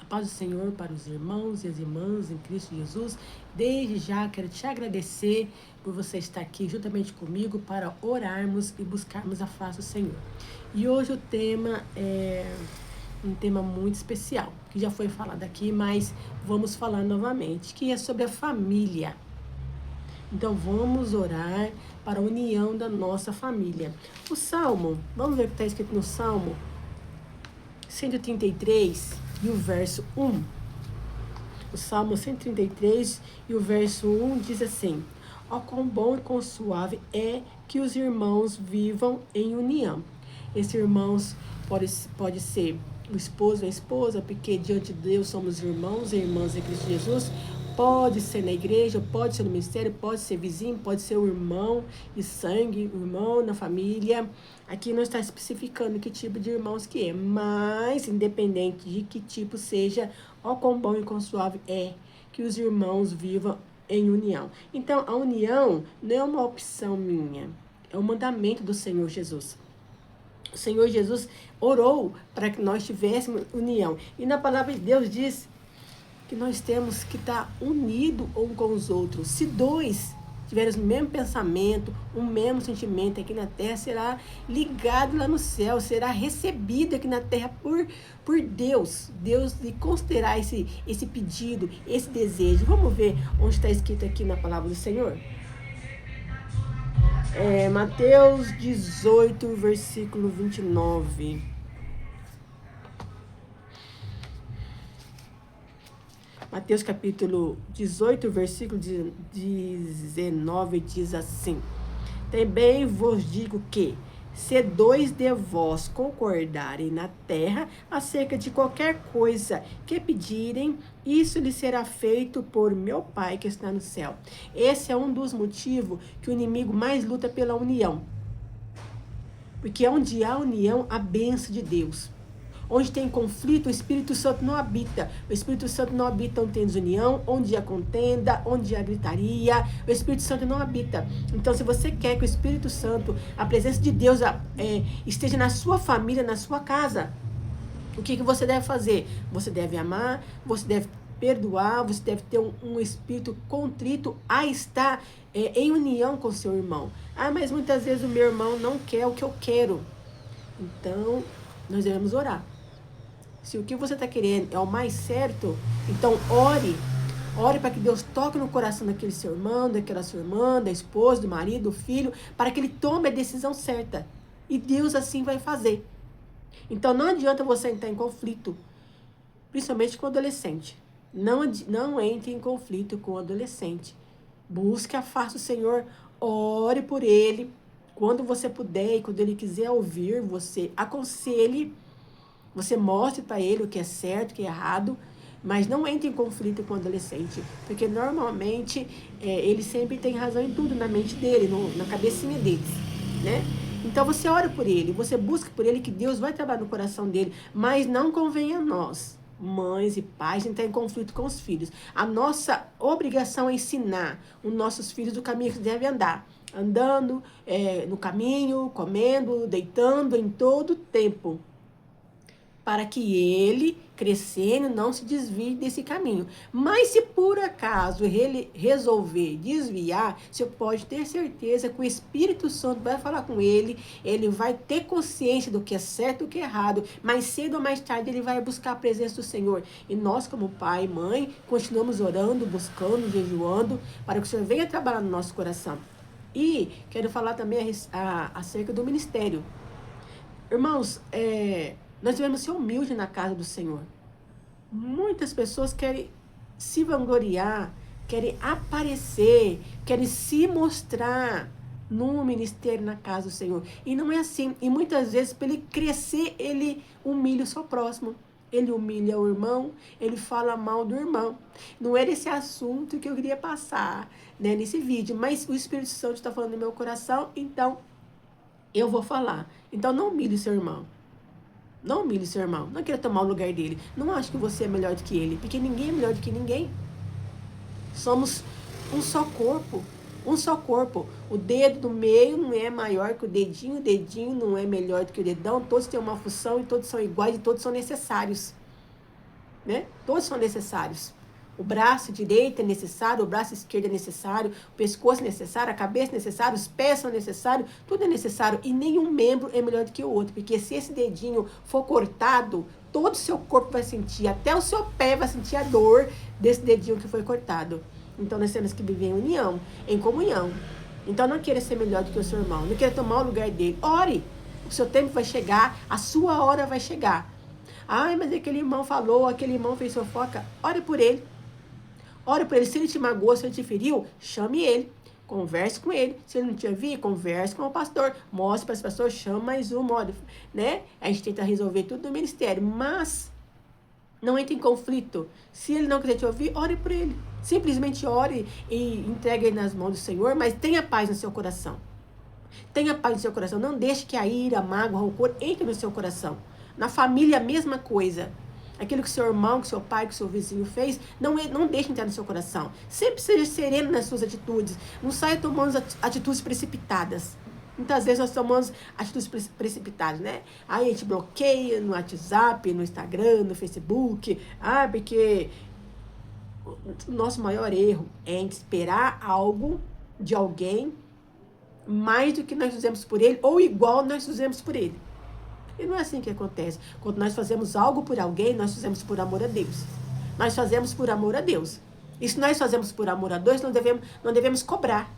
paz do Senhor para os irmãos e as irmãs em Cristo Jesus. Desde já quero te agradecer por você estar aqui juntamente comigo para orarmos e buscarmos a face do Senhor. E hoje o tema é um tema muito especial, que já foi falado aqui, mas vamos falar novamente, que é sobre a família. Então vamos orar para a união da nossa família. O Salmo, vamos ver o que está escrito no Salmo 133 e o verso 1. O Salmo 133 e o verso 1 diz assim: ó, quão bom e quão suave é que os irmãos vivam em união. Esses irmãos pode ser o esposo e a esposa, porque diante de Deus somos irmãos e irmãs em Cristo Jesus. Pode ser na igreja, pode ser no ministério, pode ser vizinho, pode ser o irmão de sangue, o irmão na família. Aqui não está especificando que tipo de irmãos que é, mas independente de que tipo seja, ó quão bom e quão suave é que os irmãos vivam em união. Então, a união não é uma opção minha, é um mandamento do Senhor Jesus. O Senhor Jesus orou para que nós tivéssemos união. E na palavra de Deus diz que nós temos que estar unidos um com os outros. Se dois tiverem o mesmo pensamento, o mesmo sentimento aqui na terra, será ligado lá no céu, será recebido aqui na terra por Deus. Deus lhe considerar esse pedido, esse desejo. Vamos ver onde está escrito aqui na palavra do Senhor? Mateus 18, versículo 29. Mateus capítulo 18, versículo 19 diz assim: também vos digo que, se dois de vós concordarem na terra acerca de qualquer coisa que pedirem, isso lhe será feito por meu Pai que está no céu. Esse é um dos motivos que o inimigo mais luta pela união. Porque onde há união, há bênção de Deus. Onde tem conflito, o Espírito Santo não habita. O Espírito Santo não habita onde tem desunião, onde há contenda, onde há gritaria. O Espírito Santo não habita. Então, se você quer que o Espírito Santo, a presença de Deus esteja na sua família, na sua casa, o que você deve fazer? Você deve amar, você deve perdoar, você deve ter um espírito contrito a estar em união com seu irmão. Ah, mas muitas vezes o meu irmão não quer o que eu quero. Então, nós devemos orar. Se o que você está querendo é o mais certo, então ore. Ore para que Deus toque no coração daquele seu irmão, daquela sua irmã, da esposa, do marido, do filho, para que ele tome a decisão certa. E Deus assim vai fazer. Então não adianta você entrar em conflito, principalmente com o adolescente. Não entre em conflito com o adolescente. Busque a face do Senhor, ore por ele. Quando você puder e quando ele quiser ouvir, você aconselhe. Você mostre para ele o que é certo, o que é errado, mas não entre em conflito com o adolescente, porque normalmente ele sempre tem razão em tudo na mente dele, na cabecinha deles, né? Então você ora por ele, você busca por ele, que Deus vai trabalhar no coração dele, mas não convém a nós, mães e pais, entrar em conflito com os filhos. A nossa obrigação é ensinar os nossos filhos o caminho que devem andar, andando no caminho, comendo, deitando em todo o tempo, para que ele, crescendo, não se desvie desse caminho. Mas se por acaso ele resolver desviar, você pode ter certeza que o Espírito Santo vai falar com ele, ele vai ter consciência do que é certo e do que é errado, mas cedo ou mais tarde ele vai buscar a presença do Senhor. E nós, como pai e mãe, continuamos orando, buscando, jejuando, para que o Senhor venha trabalhar no nosso coração. E quero falar também acerca do ministério. Irmãos, nós devemos ser humildes na casa do Senhor. Muitas pessoas querem se vangloriar, querem aparecer, querem se mostrar no ministério, na casa do Senhor. E não é assim. E muitas vezes, para ele crescer, ele humilha o seu próximo. Ele humilha o irmão, ele fala mal do irmão. Não era esse assunto que eu queria passar, né, nesse vídeo, mas o Espírito Santo está falando no meu coração, então eu vou falar. Então não humilhe o seu irmão. Não humilhe seu irmão, não queira tomar o lugar dele. Não acho que você é melhor do que ele, porque ninguém é melhor do que ninguém. Somos um só corpo, um só corpo. O dedo do meio não é maior que o dedinho não é melhor do que o dedão. Todos têm uma função e todos são iguais e todos são necessários. né? Todos são necessários. O braço direito é necessário, o braço esquerdo é necessário, o pescoço é necessário, a cabeça é necessária, os pés são necessários, tudo é necessário. E nenhum membro é melhor do que o outro. Porque se esse dedinho for cortado, todo o seu corpo vai sentir, até o seu pé vai sentir a dor desse dedinho que foi cortado. Então nós temos que viver em união, em comunhão. Então não queira ser melhor do que o seu irmão, não queira tomar o lugar dele. Ore, o seu tempo vai chegar, a sua hora vai chegar. Ai, mas aquele irmão falou, aquele irmão fez fofoca. Ore por ele. Ore por ele. Se ele te magoou, se ele te feriu, chame ele. Converse com ele. Se ele não te ouvir, converse com o pastor. Mostre para esse pastor, chama mais um, né? A gente tenta resolver tudo no ministério, mas não entre em conflito. Se ele não quiser te ouvir, ore por ele. Simplesmente ore e entregue ele nas mãos do Senhor, mas tenha paz no seu coração. Tenha paz no seu coração. Não deixe que a ira, a mágoa, o rancor entre no seu coração. Na família, a mesma coisa. Aquilo que seu irmão, que seu pai, que seu vizinho fez, não deixe entrar no seu coração. Sempre seja sereno nas suas atitudes. Não saia tomando atitudes precipitadas. Muitas vezes nós tomamos atitudes precipitadas, né? Aí a gente bloqueia no WhatsApp, no Instagram, no Facebook. Porque o nosso maior erro é esperar algo de alguém mais do que nós fizemos por ele, ou igual nós fizemos por ele. E não é assim que acontece. Quando nós fazemos algo por alguém, nós fazemos por amor a Deus. Nós fazemos por amor a Deus. E se nós fazemos por amor a Deus, não devemos cobrar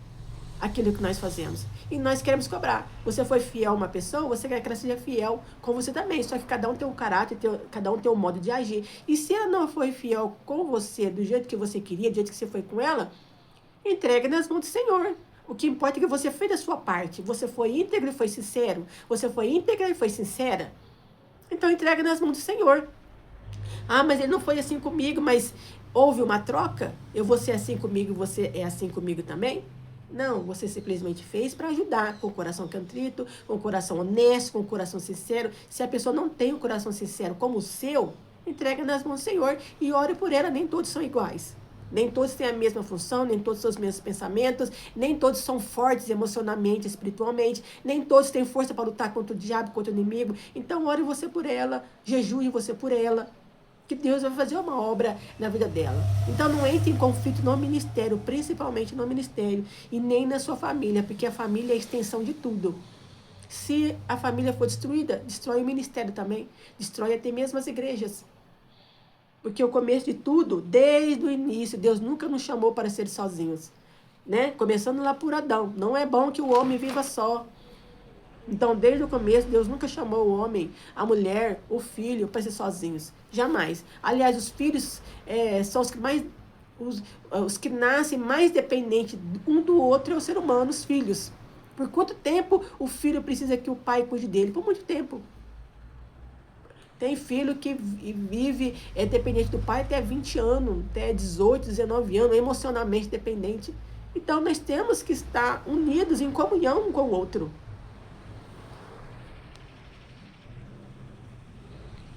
aquilo que nós fazemos. E nós queremos cobrar. Você foi fiel a uma pessoa, você quer que ela seja fiel com você também. Só que cada um tem um caráter, cada um tem um modo de agir. E se ela não foi fiel com você, do jeito que você queria, do jeito que você foi com ela, entregue nas mãos do Senhor. O que importa é que você fez a sua parte. Você foi íntegro e foi sincero. Você foi íntegra e foi sincera. Então entrega nas mãos do Senhor. Mas ele não foi assim comigo, mas houve uma troca? Eu vou ser assim comigo e você é assim comigo também? Não, você simplesmente fez para ajudar, com o coração contrito, com o coração honesto, com o coração sincero. Se a pessoa não tem um coração sincero como o seu, entrega nas mãos do Senhor e ore por ela. Nem todos são iguais. Nem todos têm a mesma função, nem todos têm os mesmos pensamentos, nem todos são fortes emocionalmente, espiritualmente, nem todos têm força para lutar contra o diabo, contra o inimigo. Então, ore você por ela, jejue você por ela, que Deus vai fazer uma obra na vida dela. Então, não entre em conflito no ministério, principalmente no ministério, e nem na sua família, porque a família é a extensão de tudo. Se a família for destruída, destrói o ministério também, destrói até mesmo as igrejas. Porque o começo de tudo, desde o início, Deus nunca nos chamou para ser sozinhos, né? Começando lá por Adão. Não é bom que o homem viva só. Então, desde o começo, Deus nunca chamou o homem, a mulher, o filho para ser sozinhos. Jamais. Aliás, os filhos são os que mais, os que nascem mais dependentes um do outro é o ser humano, os filhos. Por quanto tempo o filho precisa que o pai cuide dele? Por muito tempo. Tem filho que vive dependente do pai até 20 anos, até 18, 19 anos, emocionalmente dependente. Então, nós temos que estar unidos em comunhão um com o outro.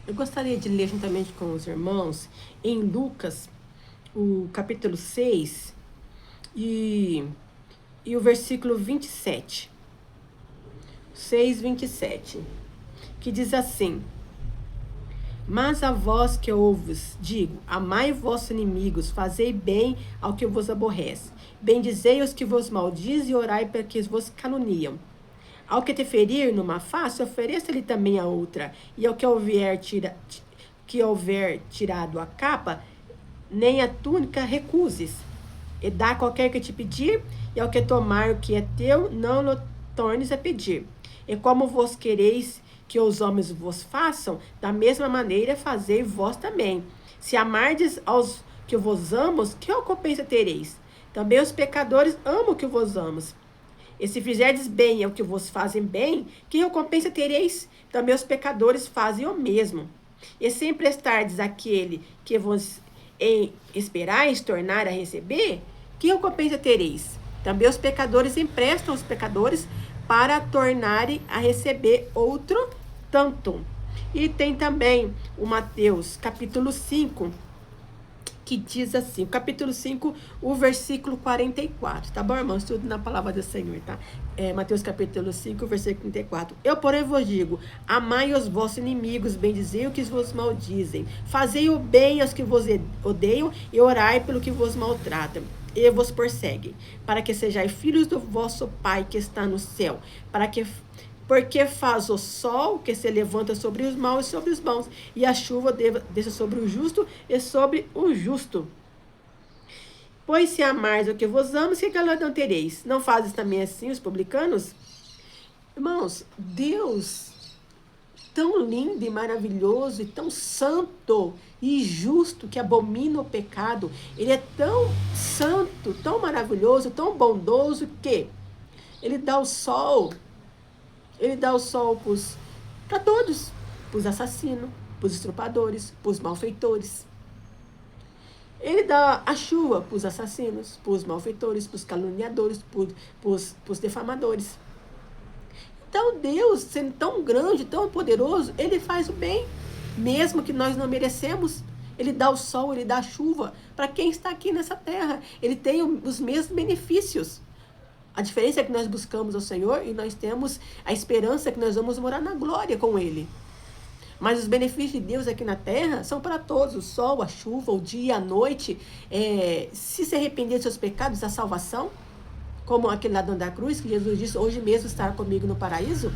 Eu gostaria de ler juntamente com os irmãos em Lucas, o capítulo 6 e o versículo 27. 6, 27. Que diz assim: Mas a vós que ouves, digo, amai vossos inimigos, fazei bem ao que vos aborrece. Bendizei os que vos maldizem e orai para que vos caluniam. Ao que te ferir numa face, ofereça-lhe também a outra. E ao que houver tirado a capa, nem a túnica recuses. E dá qualquer que te pedir, e ao que tomar o que é teu, não o tornes a pedir. E como vos quereis que os homens vos façam, da mesma maneira fazei vós também. Se amardes aos que vos amam, que recompensa tereis? Também os pecadores amam que vos amos. E se fizerdes bem ao que vos fazem bem, que recompensa tereis? Também os pecadores fazem o mesmo. E se emprestardes àquele que vos esperais tornar a receber, que recompensa tereis? Também os pecadores emprestam aos pecadores para tornarem a receber outro tanto. E tem também o Mateus capítulo 5, que diz assim, capítulo 5, o versículo 44, tá bom, irmãos? Tudo na palavra do Senhor, tá? Mateus capítulo 5, versículo 34. Eu, porém, vos digo, amai os vossos inimigos, bendizei o que vos maldizem, fazei o bem aos que vos odeiam e orai pelo que vos maltratam e vos perseguem, para que sejais filhos do vosso Pai que está no céu, porque faz o sol que se levanta sobre os maus e sobre os bons, e a chuva desce sobre o justo e sobre o justo. Pois se amardes o que vos amo, que galardão tereis? Não fazes também assim os publicanos? Irmãos, Deus, tão lindo e maravilhoso, e tão santo e justo, que abomina o pecado, ele é tão santo, tão maravilhoso, tão bondoso, que ele dá o sol para todos, para os assassinos, para os estrupadores, para os malfeitores. Ele dá a chuva para os assassinos, para os malfeitores, para os caluniadores, para os defamadores. Então Deus, sendo tão grande, tão poderoso, ele faz o bem, mesmo que nós não merecemos. Ele dá o sol, ele dá a chuva para quem está aqui nessa terra. Ele tem os mesmos benefícios. A diferença é que nós buscamos ao Senhor e nós temos a esperança que nós vamos morar na glória com Ele. Mas os benefícios de Deus aqui na terra são para todos. O sol, a chuva, o dia, a noite. Se arrepender dos seus pecados, a salvação. Como aquele ladrão da cruz, que Jesus disse, hoje mesmo estará comigo no paraíso.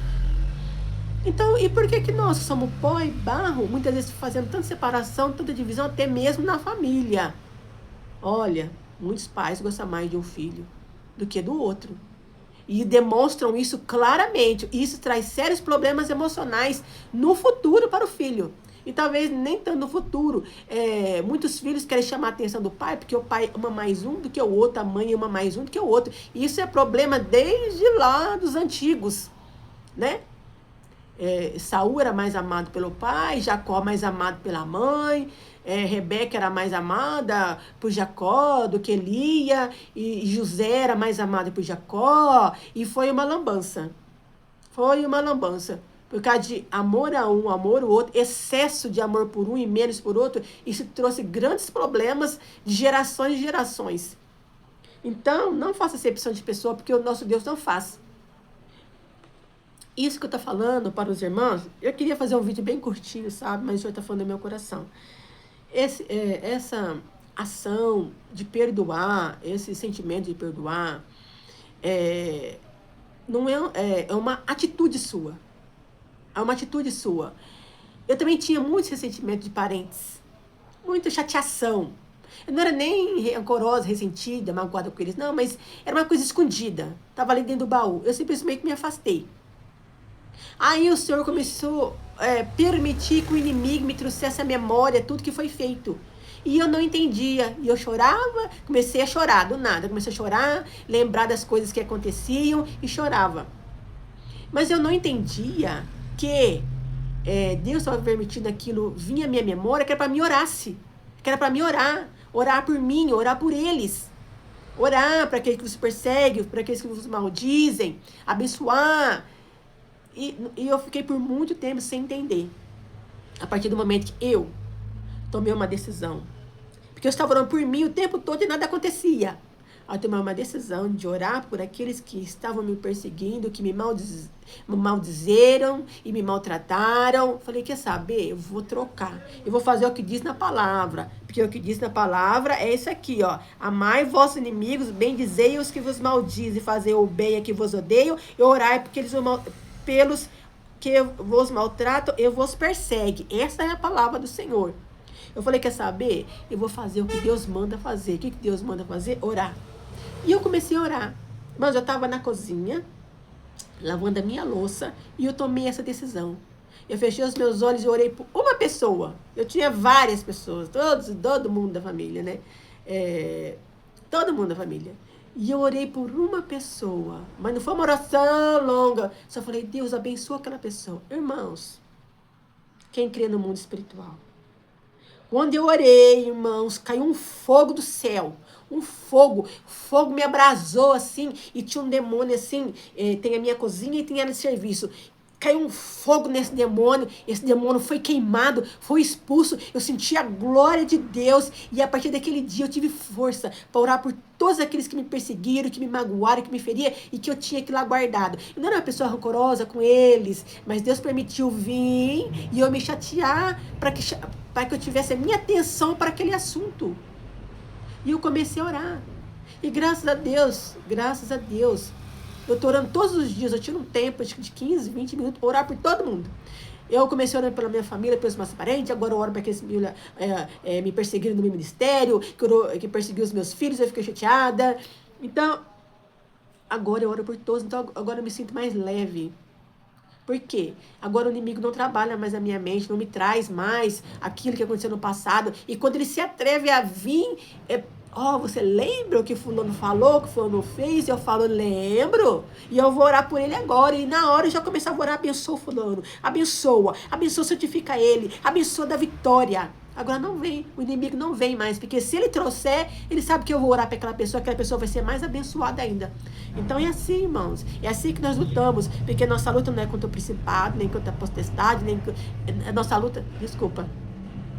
Então, e por que nós somos pó e barro, muitas vezes fazendo tanta separação, tanta divisão, até mesmo na família? Olha, muitos pais gostam mais de um filho do que do outro. E demonstram isso claramente. Isso traz sérios problemas emocionais no futuro para o filho. E talvez nem tanto no futuro. Muitos filhos querem chamar a atenção do pai, porque o pai ama mais um do que o outro, a mãe ama mais um do que o outro. E isso é problema desde lá dos antigos, né? Saul era mais amado pelo pai, Jacó mais amado pela mãe, Rebeca era mais amada por Jacó do que Lia, e José era mais amado por Jacó, e foi uma lambança. Por causa de amor a um, amor ao outro, excesso de amor por um e menos por outro, isso trouxe grandes problemas de gerações e gerações. Então, não faça acepção de pessoa, porque o nosso Deus não faz. Isso que eu estou falando para os irmãos, eu queria fazer um vídeo bem curtinho, sabe? Mas o Senhor está falando no meu coração. Essa ação de perdoar, esse sentimento de perdoar, não é uma atitude sua. É uma atitude sua. Eu também tinha muito ressentimento de parentes. Muita chateação. Eu não era nem rancorosa, ressentida, magoada com eles. Não, mas era uma coisa escondida. Estava ali dentro do baú. Eu simplesmente me afastei. Aí o Senhor começou a permitir que o inimigo me trouxesse a memória, tudo que foi feito. E eu não entendia. E eu chorava, comecei a chorar, do nada. Comecei a chorar, lembrar das coisas que aconteciam e chorava. Mas eu não entendia que Deus estava permitindo aquilo vir à minha memória, que era para mim orasse. Que era para mim orar por mim, orar por eles. Orar para aqueles que vos perseguem, para aqueles que vos maldizem, abençoar. E eu fiquei por muito tempo sem entender. A partir do momento que eu tomei uma decisão. Porque eu estava orando por mim o tempo todo e nada acontecia. Eu tomei uma decisão de orar por aqueles que estavam me perseguindo, que me maldizeram e me maltrataram. Falei, quer saber? Eu vou trocar. Eu vou fazer o que diz na palavra. Porque o que diz na palavra é isso aqui, ó. Amai vossos inimigos, bendizei os que vos maldizem, fazei o bem a que vos odeiam, e orai porque eles pelos que vos maltratam e vos perseguem. Essa é a palavra do Senhor. Eu falei, quer saber? Eu vou fazer o que Deus manda fazer. O que Deus manda fazer? Orar. E eu comecei a orar. Mas eu estava na cozinha, lavando a minha louça, e eu tomei essa decisão. Eu fechei os meus olhos e orei por uma pessoa. Eu tinha várias pessoas, todo mundo da família, né? Todo mundo da família. E eu orei por uma pessoa, mas não foi uma oração longa. Só falei, Deus, abençoa aquela pessoa. Irmãos, quem crê no mundo espiritual? Quando eu orei, irmãos, caiu um fogo do céu. Um fogo. O fogo me abrasou assim. E tinha um demônio assim. Tem a minha cozinha e tem a de serviço. caiu um fogo nesse demônio. Esse demônio foi queimado, foi expulso. Eu senti a glória de Deus. E a partir daquele dia eu tive força para orar por todos aqueles que me perseguiram, que me magoaram, que me feriam e que eu tinha aquilo lá guardado. Eu não era uma pessoa rancorosa com eles, mas Deus permitiu vir e eu me chatear para que eu tivesse a minha atenção para aquele assunto. E eu comecei a orar. E graças a Deus, eu estou orando todos os dias. Eu tiro um tempo, acho que de 15, 20 minutos, para orar por todo mundo. Eu comecei orando pela minha família, pelos meus parentes, agora eu oro para aqueles me perseguiram no meu ministério, que perseguiram os meus filhos, eu fiquei chateada. Então, agora eu oro por todos, então agora eu me sinto mais leve. Por quê? Agora o inimigo não trabalha mais na minha mente, não me traz mais aquilo que aconteceu no passado. E quando ele se atreve a vir, você lembra o que fulano falou, o que fulano fez? Eu falo, lembro. E eu vou orar por ele agora. E na hora eu já começava a orar, abençoa fulano. Abençoa, santifica ele. Abençoa da vitória. Agora não vem, o inimigo não vem mais. Porque se ele trouxer, ele sabe que eu vou orar para aquela pessoa vai ser mais abençoada ainda. Então é assim, irmãos. É assim que nós lutamos. Porque nossa luta não é contra o principado, nem contra a potestade,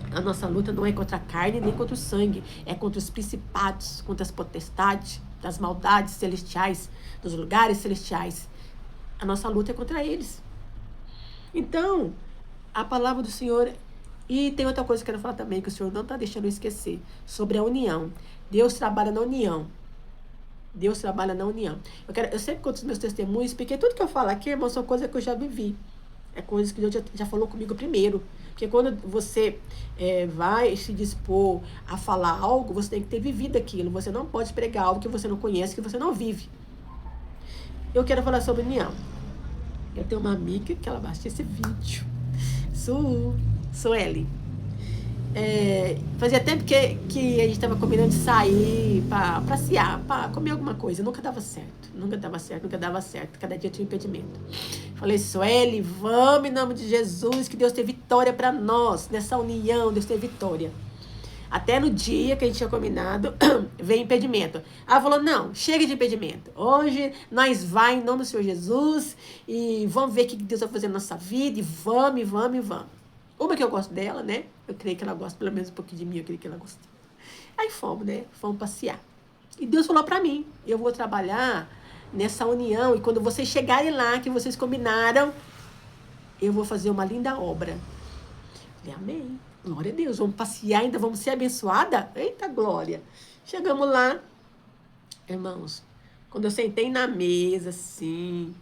a nossa luta não é contra a carne, nem contra o sangue. É contra os principados, contra as potestades, das maldades celestiais, dos lugares celestiais. A nossa luta é contra eles. Então, a palavra do Senhor... E tem outra coisa que eu quero falar também, que o Senhor não está deixando eu esquecer. Sobre a união. Deus trabalha na união. Deus trabalha na união. Eu sempre conto os meus testemunhos, porque tudo que eu falo aqui, irmão, são coisas que eu já vivi. É coisas que Deus já falou comigo primeiro. Porque quando você vai se dispor a falar algo, você tem que ter vivido aquilo. Você não pode pregar algo que você não conhece, que você não vive. Eu quero falar sobre união. Eu tenho uma amiga que ela vai assistir esse vídeo. Sueli. Fazia tempo que a gente estava combinando de sair para passear, para comer alguma coisa. Nunca dava certo. Cada dia tinha um impedimento. Falei, Sueli, vamos em nome de Jesus, que Deus tem vitória para nós. Nessa união, Deus tem vitória. Até no dia que a gente tinha combinado, veio impedimento. Ela falou, não, chega de impedimento. Hoje nós vai em nome do Senhor Jesus e vamos ver o que Deus vai fazer na nossa vida e vamos. Uma que eu gosto dela, né? Eu creio que ela gosta, pelo menos um pouquinho de mim, eu creio que ela gosta. Aí fomos, né? Fomos passear. E Deus falou pra mim, eu vou trabalhar nessa união e quando vocês chegarem lá, que vocês combinaram, eu vou fazer uma linda obra. Falei, amém. Glória a Deus, vamos passear ainda, vamos ser abençoada? Eita glória. Chegamos lá, irmãos, quando eu sentei na mesa, assim,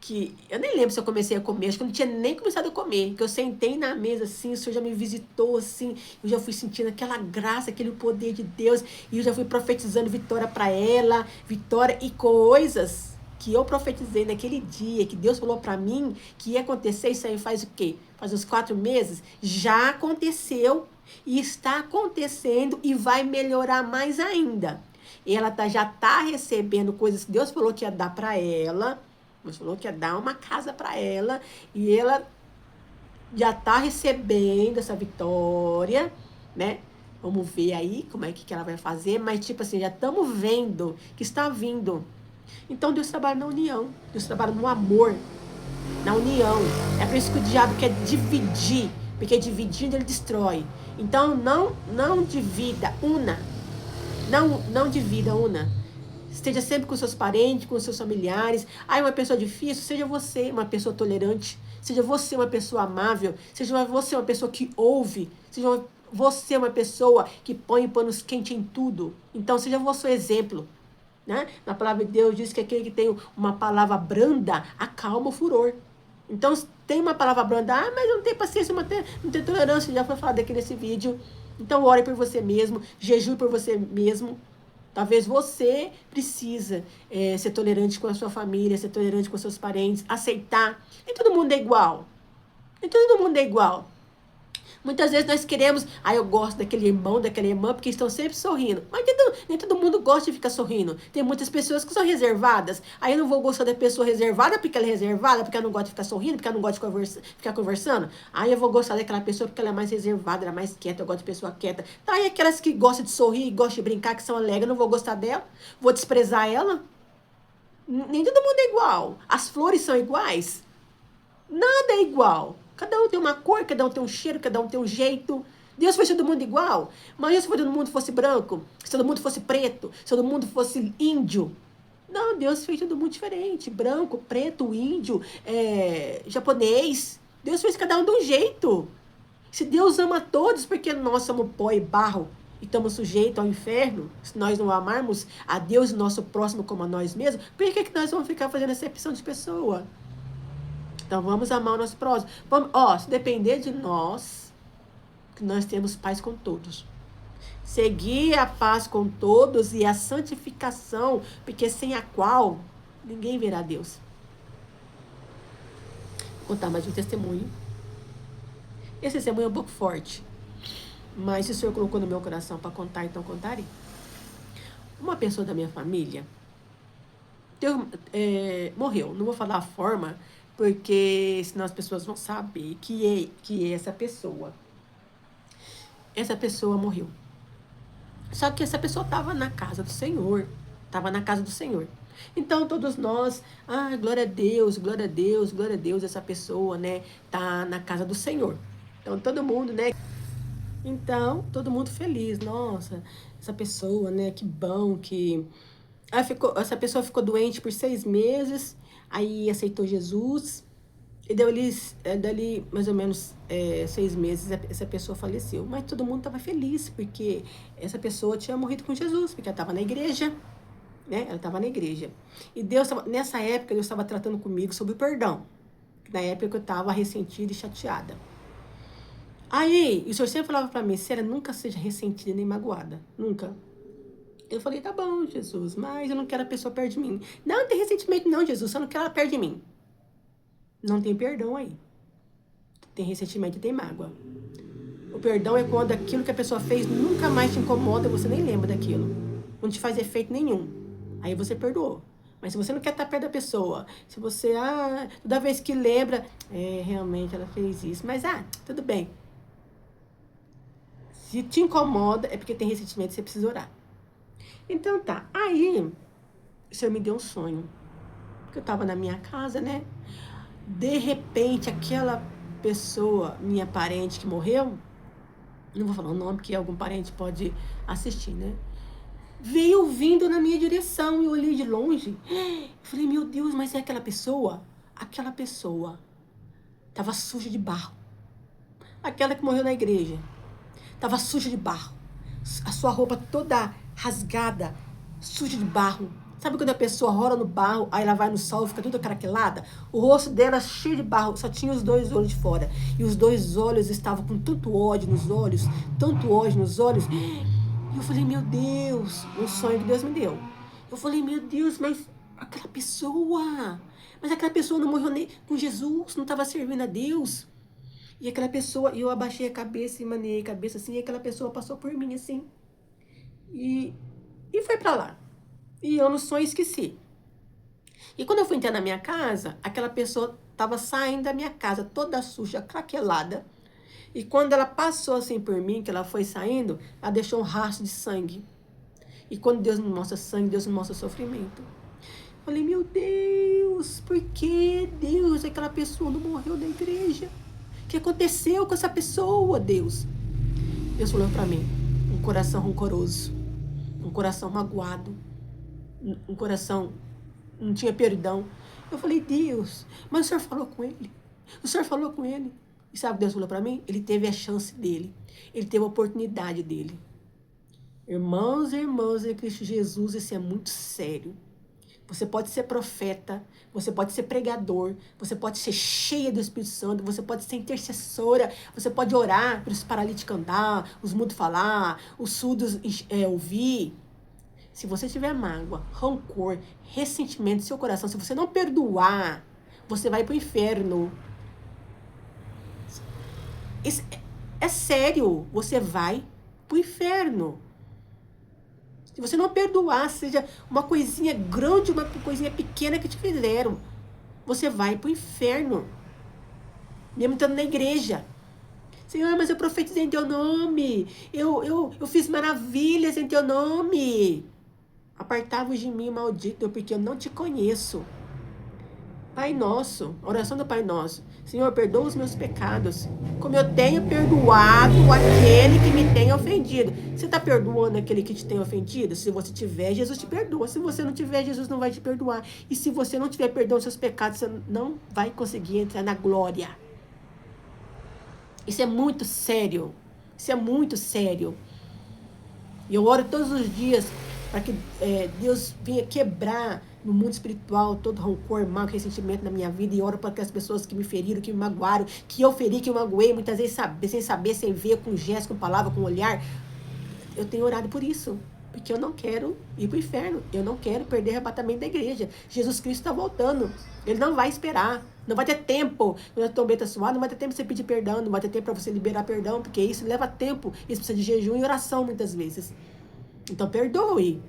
que eu nem lembro se eu comecei a comer, acho que eu não tinha nem começado a comer, que eu sentei na mesa, assim, o Senhor já me visitou, assim, eu já fui sentindo aquela graça, aquele poder de Deus, e eu já fui profetizando vitória para ela, vitória e coisas que eu profetizei naquele dia, que Deus falou para mim que ia acontecer, isso aí faz o quê? Faz uns 4 meses, já aconteceu e está acontecendo e vai melhorar mais ainda. E ela já está recebendo coisas que Deus falou que ia dar para ela, Deus falou que ia dar uma casa para ela, e ela já está recebendo essa vitória, né? Vamos ver aí como é que ela vai fazer, mas tipo assim, já estamos vendo que está vindo. Então Deus trabalha na união, Deus trabalha no amor, na união. É por isso que o diabo quer dividir, porque dividindo ele destrói. Então não divida, una. Não divida, una. Esteja sempre com seus parentes, com seus familiares. Uma pessoa difícil, seja você uma pessoa tolerante, seja você uma pessoa amável, seja você uma pessoa que ouve, seja você uma pessoa que põe panos quentes em tudo. Então seja você o exemplo. Né? Na palavra de Deus diz que aquele que tem uma palavra branda acalma o furor. Então tem uma palavra branda, mas eu não tenho paciência, não tenho tolerância, já foi falado aqui nesse vídeo. Então ore por você mesmo, jejue por você mesmo. Talvez você precisa ser tolerante com a sua família, ser tolerante com os seus parentes, aceitar. Nem todo mundo é igual. Muitas vezes nós queremos, eu gosto daquele irmão, daquela irmã, porque estão sempre sorrindo. Mas nem todo mundo gosta de ficar sorrindo. Tem muitas pessoas que são reservadas. Aí eu não vou gostar da pessoa reservada porque ela é reservada, porque ela não gosta de ficar sorrindo, porque ela não gosta de ficar conversando. Aí eu vou gostar daquela pessoa porque ela é mais reservada, ela é mais quieta, eu gosto de pessoa quieta. Tá, e aquelas que gostam de sorrir, gostam de brincar, que são alegres, eu não vou gostar dela? Vou desprezar ela? Nem todo mundo é igual. As flores são iguais? Nada é igual. Cada um tem uma cor, cada um tem um cheiro, cada um tem um jeito. Deus fez todo mundo igual. Mas se todo mundo fosse branco, se todo mundo fosse preto, se todo mundo fosse índio. Não, Deus fez todo mundo diferente. Branco, preto, índio, japonês. Deus fez cada um de um jeito. Se Deus ama todos, porque nós somos pó e barro e estamos sujeitos ao inferno, se nós não amarmos a Deus e o nosso próximo como a nós mesmos, por que nós vamos ficar fazendo acepção de pessoa? Então vamos amar o nosso próximo. Vamos, se depender de nós, que nós temos paz com todos. Seguir a paz com todos e a santificação, porque sem a qual ninguém verá Deus. Vou contar mais um testemunho. Esse testemunho é um pouco forte, mas se o Senhor colocou no meu coração para contar, então contarei. Uma pessoa da minha família morreu. Não vou falar a forma, porque senão as pessoas vão saber que é essa pessoa. Essa pessoa morreu. Só que essa pessoa estava na casa do Senhor. Estava na casa do Senhor. Então, todos nós, glória a Deus, glória a Deus, glória a Deus, essa pessoa, né, tá na casa do Senhor. Então, todo mundo, né? Então, todo mundo feliz. Nossa, essa pessoa, né, que bom que... essa pessoa ficou doente por 6 meses, aí aceitou Jesus, e dali mais ou menos 6 meses, essa pessoa faleceu. Mas todo mundo estava feliz, porque essa pessoa tinha morrido com Jesus, porque ela estava na igreja, né? Ela estava na igreja. E nessa época, Deus estava tratando comigo sobre o perdão. Na época eu estava ressentida e chateada. Aí, o Senhor sempre falava para mim, Sera, nunca seja ressentida nem magoada. Nunca. Eu falei, tá bom, Jesus, mas eu não quero a pessoa perto de mim. Não tem ressentimento não, Jesus, só não quero ela perto de mim. Não tem perdão aí. Tem ressentimento e tem mágoa. O perdão é quando aquilo que a pessoa fez nunca mais te incomoda, você nem lembra daquilo. Não te faz efeito nenhum. Aí você perdoou. Mas se você não quer estar perto da pessoa, se você, toda vez que lembra, realmente ela fez isso. Mas, tudo bem. Se te incomoda, é porque tem ressentimento e você precisa orar. Então tá. Aí, o Senhor me deu um sonho. Porque eu estava na minha casa, né? De repente, aquela pessoa, minha parente que morreu, não vou falar o nome, porque algum parente pode assistir, né? Veio vindo na minha direção e eu olhei de longe. Falei, meu Deus, mas é aquela pessoa? Aquela pessoa estava suja de barro. Aquela que morreu na igreja. Estava suja de barro. A sua roupa toda rasgada, suja de barro. Sabe quando a pessoa rola no barro, aí ela vai no sol, fica toda craquelada? O rosto dela cheio de barro, só tinha os 2 olhos de fora. E os 2 olhos estavam com tanto ódio nos olhos, tanto ódio nos olhos. E eu falei, meu Deus, um sonho que Deus me deu. Eu falei, meu Deus, mas aquela pessoa não morreu nem com Jesus, não estava servindo a Deus. E aquela pessoa, eu abaixei a cabeça e manei a cabeça assim, e aquela pessoa passou por mim assim. E foi pra lá. E eu no sonho esqueci. E quando eu fui entrar na minha casa, aquela pessoa estava saindo da minha casa, toda suja, craquelada. E quando ela passou assim por mim, que ela foi saindo, ela deixou um rastro de sangue. E quando Deus me mostra sangue, Deus me mostra sofrimento. Eu falei, meu Deus, por que Deus, aquela pessoa não morreu na igreja? O que aconteceu com essa pessoa, Deus? Deus falou para mim, um coração rancoroso, um coração magoado, um coração não tinha perdão. Eu falei, Deus, mas o Senhor falou com ele? O Senhor falou com ele? E sabe o que Deus falou para mim? Ele teve a chance dele. Ele teve a oportunidade dele. Irmãos e irmãs em Cristo Jesus, isso é muito sério. Você pode ser profeta, você pode ser pregador, você pode ser cheia do Espírito Santo, você pode ser intercessora, você pode orar para os paralíticos andar, os mudos falar, os surdos ouvir. Se você tiver mágoa, rancor, ressentimento no seu coração, se você não perdoar, você vai para o inferno. Isso é sério, você vai para o inferno. Se você não perdoar, seja uma coisinha grande, uma coisinha pequena que te fizeram, você vai para o inferno. Mesmo estando na igreja. Senhor, mas eu profetizei em teu nome. Eu fiz maravilhas em teu nome. Apartai-vos de mim, maldito, porque eu não te conheço. Pai Nosso, a oração do Pai Nosso. Senhor, perdoa os meus pecados, como eu tenho perdoado aquele que me tem ofendido. Você está perdoando aquele que te tem ofendido? Se você tiver, Jesus te perdoa. Se você não tiver, Jesus não vai te perdoar. E se você não tiver perdão dos seus pecados, você não vai conseguir entrar na glória. Isso é muito sério. Isso é muito sério. E eu oro todos os dias para que Deus venha quebrar no mundo espiritual todo rancor, mal, ressentimento na minha vida. E oro para que as pessoas que me feriram, que me magoaram, que eu feri, que eu magoei, muitas vezes sem saber, sem ver, com gesto, com palavra, com olhar. Eu tenho orado por isso. Porque eu não quero ir para o inferno. Eu não quero perder o arrebatamento da igreja. Jesus Cristo está voltando. Ele não vai esperar. Não vai ter tempo. Quando a trombeta soar, não vai ter tempo para você pedir perdão. Não vai ter tempo para você liberar perdão. Porque isso leva tempo. Isso precisa de jejum e oração muitas vezes. Então perdoe.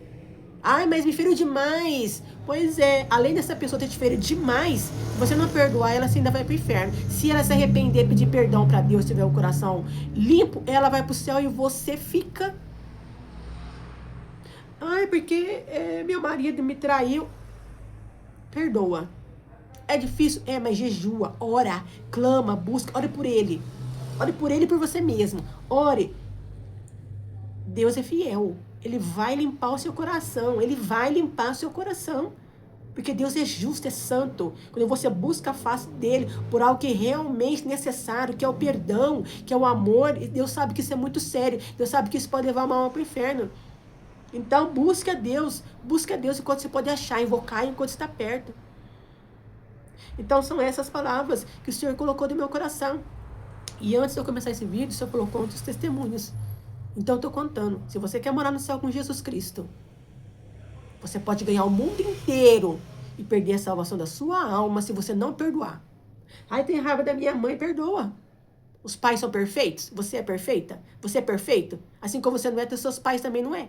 Ai, mas me feriu demais. Pois é, além dessa pessoa ter te ferido demais, se você não perdoar, ela ainda vai para o inferno. Se ela se arrepender, pedir perdão para Deus, tiver o coração limpo, ela vai para o céu e você fica. Ai, porque meu marido me traiu. Perdoa. É difícil? É, mas jejua, ora, clama, busca, ore por ele. Ore por ele e por você mesmo. Ore. Deus é fiel. Ele vai limpar o seu coração. Ele vai limpar o seu coração. Porque Deus é justo, é santo. Quando você busca a face dele por algo que é realmente necessário, que é o perdão, que é o amor, Deus sabe que isso é muito sério. Deus sabe que isso pode levar uma alma para o inferno. Então, busque a Deus enquanto você pode achar, invocar enquanto está perto. Então, são essas palavras que o Senhor colocou no meu coração. E antes de eu começar esse vídeo, o Senhor colocou outros testemunhos. Então, eu estou contando. Se você quer morar no céu com Jesus Cristo, você pode ganhar o mundo inteiro e perder a salvação da sua alma se você não perdoar. Ai, tem raiva da minha mãe, perdoa. Os pais são perfeitos? Você é perfeita? Você é perfeito? Assim como você não é, seus pais também não é.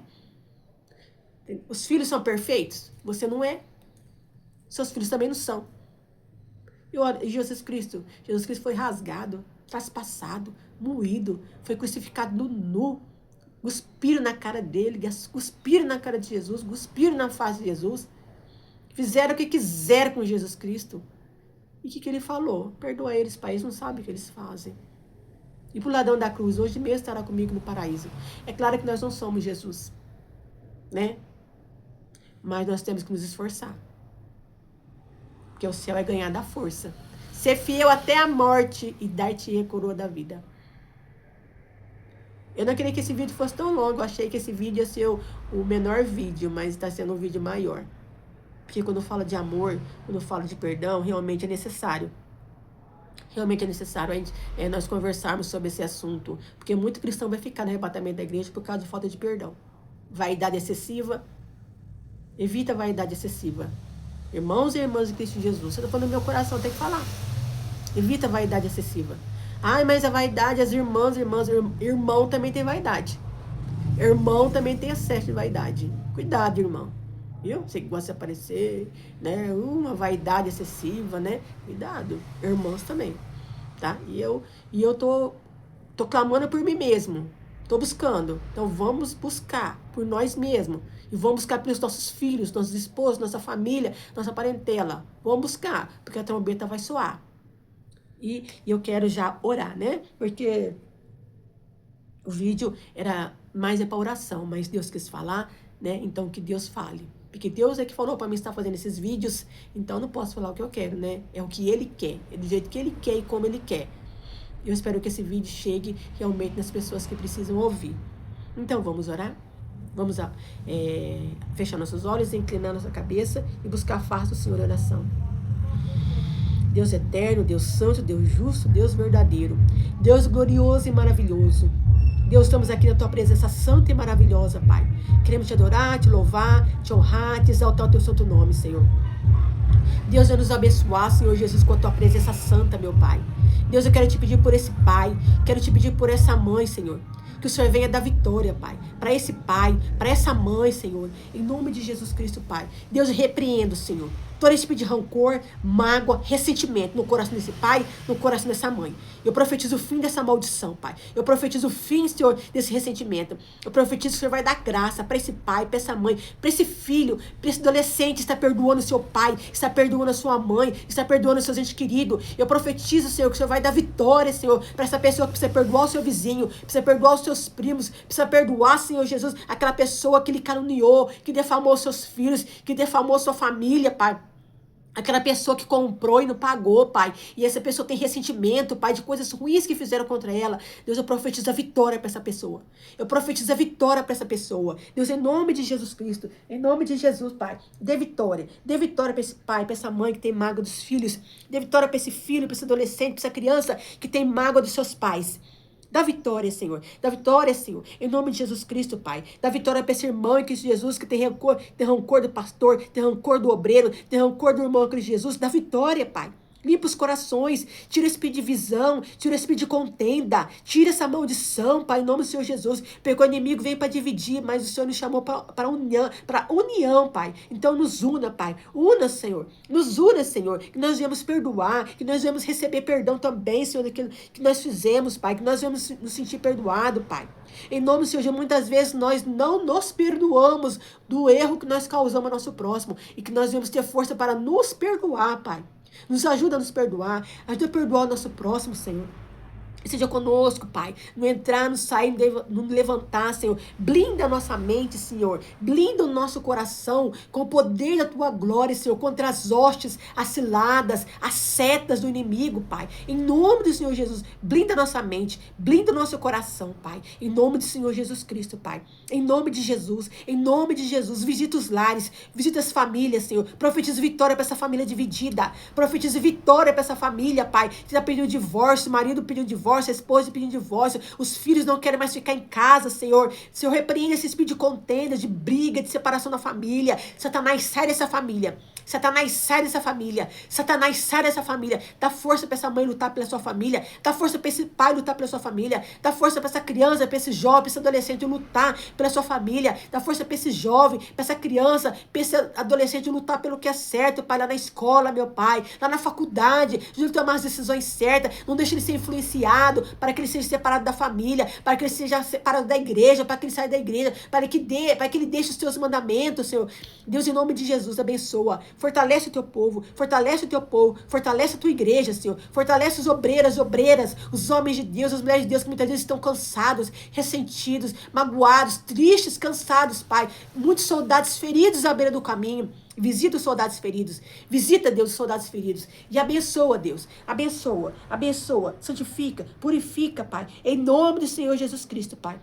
Os filhos são perfeitos? Você não é. Seus filhos também não são. E Jesus Cristo foi rasgado, traspassado, moído, foi crucificado no nu. Cuspiram na cara dele, cuspiram na cara de Jesus, cuspiram na face de Jesus. Fizeram o que quiseram com Jesus Cristo. E o que ele falou? Perdoa eles, pai, eles não sabem o que eles fazem. E pro ladrão da cruz, hoje mesmo estará comigo no paraíso. É claro que nós não somos Jesus, né? Mas nós temos que nos esforçar. Porque o céu é ganhar da força. Ser fiel até a morte e dar-te a coroa da vida. Eu não queria que esse vídeo fosse tão longo. Eu achei que esse vídeo ia ser o menor vídeo, mas está sendo um vídeo maior. Porque quando fala de amor, quando fala de perdão, realmente é necessário. Realmente é necessário nós conversarmos sobre esse assunto. Porque muito cristão vai ficar no arrebatamento da igreja por causa de falta de perdão. Vaidade excessiva. Evita a vaidade excessiva. Irmãos e irmãs de Cristo Jesus. Você está falando no meu coração, tem que falar. Evita a vaidade excessiva. Ai, mas a vaidade, as irmãs, irmão também tem vaidade. Irmão também tem excesso de vaidade. Cuidado, irmão. Viu? Você que gosta de aparecer, né? Uma vaidade excessiva, né? Cuidado. Irmãos também, tá? E eu tô clamando por mim mesmo. Tô buscando. Então vamos buscar por nós mesmos. E vamos buscar pelos nossos filhos, nossos esposos, nossa família, nossa parentela. Vamos buscar, porque a trombeta vai soar. E eu quero já orar, né? Porque o vídeo era mais para oração, mas Deus quis falar, né? Então que Deus fale. Porque Deus é que falou para mim estar fazendo esses vídeos, então eu não posso falar o que eu quero, né? É o que Ele quer, é do jeito que Ele quer e como Ele quer. Eu espero que esse vídeo chegue realmente nas pessoas que precisam ouvir. Então vamos orar? Vamos fechar nossos olhos, inclinar nossa cabeça e buscar a face do Senhor em oração. Deus eterno, Deus santo, Deus justo, Deus verdadeiro, Deus glorioso e maravilhoso. Deus, estamos aqui na Tua presença santa e maravilhosa, Pai. Queremos Te adorar, Te louvar, Te honrar, Te exaltar o Teu santo nome, Senhor. Deus, vai nos abençoar, Senhor Jesus, com a Tua presença santa, meu Pai. Deus, eu quero Te pedir por esse pai, quero Te pedir por essa mãe, Senhor. Que o Senhor venha dar vitória, Pai, para esse pai, para essa mãe, Senhor, em nome de Jesus Cristo, Pai. Deus, eu repreendo, Senhor, todo espírito de rancor, mágoa, ressentimento no coração desse pai, no coração dessa mãe. Eu profetizo o fim dessa maldição, Pai. Eu profetizo o fim, Senhor, desse ressentimento. Eu profetizo que o Senhor vai dar graça para esse pai, para essa mãe, para esse filho, para esse adolescente que está perdoando o seu pai, está perdoando a sua mãe, está perdoando os seus entes queridos. Eu profetizo, Senhor, que o Senhor vai dar vitória, Senhor, para essa pessoa que precisa perdoar o seu vizinho, precisa perdoar os seus primos, precisa perdoar, Senhor Jesus, aquela pessoa que lhe caluniou, que defamou os seus filhos, que defamou a sua família, Pai. Aquela pessoa que comprou e não pagou, Pai. E essa pessoa tem ressentimento, Pai, de coisas ruins que fizeram contra ela. Deus, eu profetizo a vitória para essa pessoa. Eu profetizo a vitória para essa pessoa. Deus, em nome de Jesus Cristo, em nome de Jesus, Pai, dê vitória. Dê vitória para esse pai, para essa mãe que tem mágoa dos filhos. Dê vitória para esse filho, para esse adolescente, para essa criança que tem mágoa dos seus pais. Dá vitória, Senhor. Dá vitória, Senhor. Em nome de Jesus Cristo, Pai. Dá vitória para esse irmão em Cristo Jesus que tem rancor do pastor, tem rancor do obreiro, tem rancor do irmão em Cristo Jesus. Dá vitória, Pai. Limpa os corações, tira esse espírito de divisão, tira esse espírito de contenda, tira essa maldição, Pai, em nome do Senhor Jesus. Porque o inimigo vem para dividir, mas o Senhor nos chamou para união, Pai. Então nos una, Pai. Una, Senhor. Nos una, Senhor. Que nós viemos perdoar, que nós viemos receber perdão também, Senhor, daquilo que nós fizemos, Pai. Que nós viemos nos sentir perdoado, Pai. Em nome do Senhor Jesus, muitas vezes nós não nos perdoamos do erro que nós causamos ao nosso próximo. E que nós viemos ter força para nos perdoar, Pai. Nos ajuda a nos perdoar. Ajuda a perdoar o nosso próximo, Senhor. Seja conosco, Pai. No entrar, no sair, no levantar, Senhor. Blinda a nossa mente, Senhor. Blinda o nosso coração com o poder da Tua glória, Senhor. Contra as hostes, as ciladas, as setas do inimigo, Pai. Em nome do Senhor Jesus. Blinda a nossa mente. Blinda o nosso coração, Pai. Em nome do Senhor Jesus Cristo, Pai. Em nome de Jesus. Em nome de Jesus. Visita os lares. Visita as famílias, Senhor. Profetiza vitória para essa família dividida. Profetiza vitória para essa família, Pai. Que já pediu divórcio, o marido pediu divórcio, a esposa pedindo divórcio, os filhos não querem mais ficar em casa, Senhor. Senhor, repreende esse espírito de contenda, de briga, de separação da família. Satanás, sai dessa família. Satanás, sai dessa família. Satanás, sai dessa família. Dá força para essa mãe lutar pela sua família. Dá força para esse pai lutar pela sua família. Dá força para essa criança, para esse jovem, para esse adolescente lutar pela sua família. Dá força para esse jovem, para essa criança, para esse adolescente lutar pelo que é certo, Pai, lá na escola, meu Pai, lá na faculdade, de ele tomar as decisões certas. Não deixe ele ser influenciado, para que ele seja separado da família, para que ele seja separado da igreja, para que ele saia da igreja, para que ele deixe os teus mandamentos, Senhor. Deus, em nome de Jesus, abençoa. Fortalece o teu povo, fortalece a tua igreja, Senhor. Fortalece os obreiros, obreiras, os homens de Deus, as mulheres de Deus que muitas vezes estão cansados, ressentidos, magoados, tristes, cansados, Pai. Muitos soldados feridos à beira do caminho. Visita os soldados feridos. Visita, Deus, os soldados feridos. E abençoa, Deus. Abençoa, abençoa, santifica, purifica, Pai. Em nome do Senhor Jesus Cristo, Pai.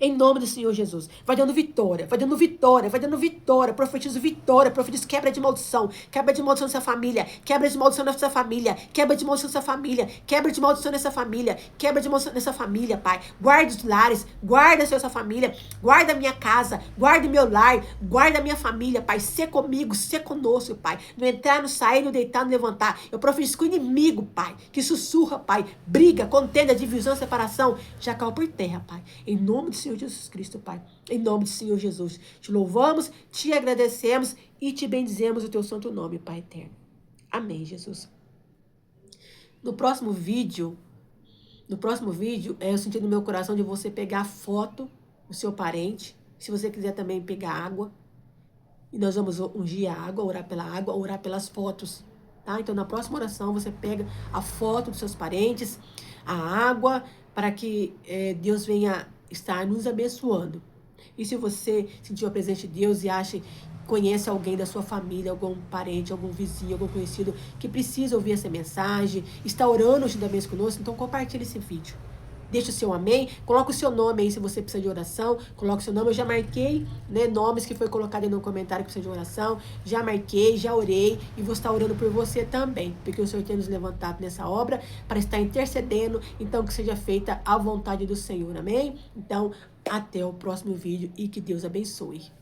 Em nome do Senhor Jesus. Vai dando vitória, vai dando vitória, vai dando vitória. Profetizo vitória, profetizo quebra de maldição. Quebra de maldição nessa família. Quebra de maldição nessa família. Quebra de maldição nessa família. Quebra de maldição nessa família. Quebra de maldição nessa família, Pai. Guarda os lares. Guarda, Senhor, essa família. Guarda a minha casa. Guarda o meu lar. Guarda a minha família, Pai. Sê comigo, sê conosco, Pai. No entrar, no sair, no deitar, no levantar. Eu profetizo que o inimigo, Pai, que sussurra, Pai, briga, contenda, divisão, separação, já caiu por terra, Pai. Em nome do Senhor Jesus Cristo, Pai. Em nome do Senhor Jesus. Te louvamos, te agradecemos e te bendizemos o teu santo nome, Pai eterno. Amém, Jesus. No próximo vídeo, eu senti no meu coração de você pegar a foto do seu parente. Se você quiser também pegar água. E nós vamos ungir a água, orar pela água, orar pelas fotos. Tá? Então, na próxima oração, você pega a foto dos seus parentes, a água, para que Deus venha estar nos abençoando. E se você sentiu a presença de Deus e conhece alguém da sua família, algum parente, algum vizinho, algum conhecido que precisa ouvir essa mensagem, está orando juntamente conosco, então compartilhe esse vídeo. Deixa o seu amém, coloca o seu nome aí se você precisa de oração, coloca o seu nome, eu já marquei, nomes que foi colocado aí no comentário que precisa de oração, já marquei, já orei e vou estar orando por você também, porque o Senhor tem nos levantado nessa obra para estar intercedendo, então que seja feita a vontade do Senhor, amém? Então, até o próximo vídeo e que Deus abençoe.